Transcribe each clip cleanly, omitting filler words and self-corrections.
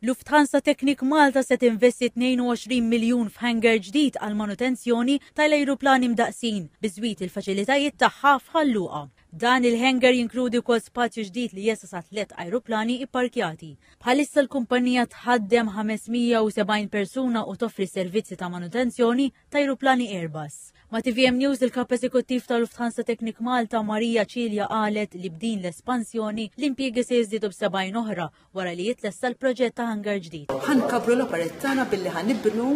Lufthansa Technik Malta se tinvesti 22 miljun f'hangar ġdid għal manutenzjoni tal-ajruplani mdaqsin biżwit il-faċilitajiet tagħha f'ħalluqa. Dan il-hangar jinkludi wkoll spazju ġdid li jessa sa 3 ajruplani ipparkjati. Bħalissa l-kumpanija tħaddem 570 persuna u toffri servizzi ta' manutenzjoni ta' ajruplani Airbus. Ma' TVM News il-kap eżekuttiv ta' Lufthansa Technik Malta Marija Ċilja qalet li b'din l-espansjoni l-impjiegi se jiżdiedu b'70 oħra wara li jitlesta l-proġett ta' hangar ġdid. Ħankabru l-operett tagħna billi ħanibnu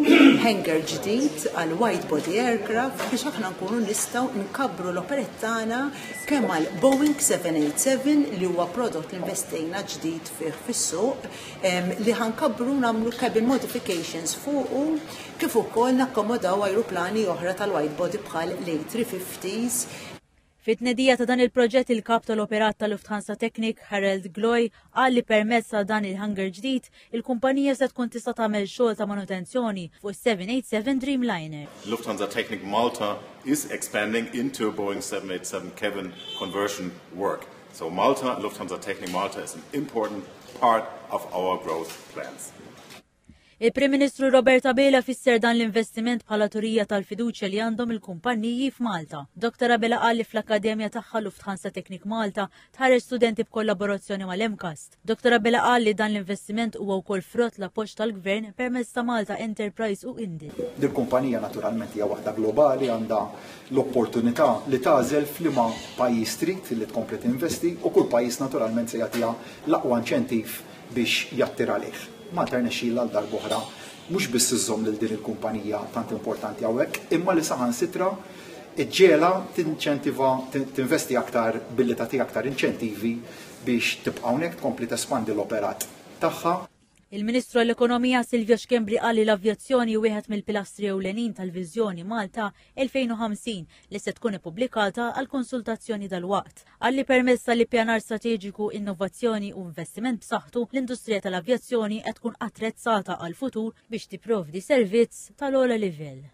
hangar ġdid għal wide body aircraft biex aħna nkunu nistgħu nkabru l-operett tagħna kemm għal Boeing 787 li huwa prodott li investejna ġdid fih fis-suq li ħankabru nagħmlu cabin modifications fuqu kif ukoll nakkomodaw ajruplani oħra tal-wide body bħal l-A350s. Fit-tnedija ta' dan il-proġett il-kap tal-operat tal-Lufthansa Technik Harald Gloy qal li permezz ta' dan il-hangar ġdid il-kumpanija se tkun tista' tagħmel xogħol ta' manutenzjoni fuq 787 Dreamliner. Lufthansa Technik Malta is expanding into Boeing 787 cabin conversion work. So Malta, Lufthansa Technik Malta is an important part of our growth plans. Il-Prim Ministru Roberta Bela fisser dan l-investiment bħala turija tal-fiduċja li għandhom il-kumpanniji f'Malta. Dr. Bela qal li fl-Akkademja tagħha Lufthansa Technik Malta tħareġ studenti b'kollaborazzjoni mal-MCAST. Dr. Bela qal li dan l-investiment huwa wkoll frott l-appoġġ tal-Gvern permezz ta' Malta Enterprise u Indi. Dil-kumpanija naturalment hija waħda globali għandha l-opportunità li tażel f'liema pajjiż trid li tkompli tinvesti u kull pajjiż naturalment se jagħtiha l-aqwa inċentiv biex jattira lih. Malta rnexxielha għal darb'oħra mhux biss iżżomm lil din il-kumpanija tant importanti hawnhekk, imma li saħansitra ġġiela tinċentiva tinvesti aktar billi tagħti aktar inċentivi biex tibqa' hawnhekk tkompli tespandi l-operat tagħha. Il-Ministru għall-Ekonomija Silvio Xkembri qal li l-avjazzjoni wieħed mill-pilastri ewlenin tal-Viżjoni Malta 2050 li se tkun ippubblikata għal konsultazzjoni dal-waqt. Qal li permezz tal-ippjanar strateġiku, innovazzjoni u investiment b'saħħtu l-industrija tal-avjazzjoni qed tkun attrezzata għal futur biex tipprovdi servizz tal-ogħla livell.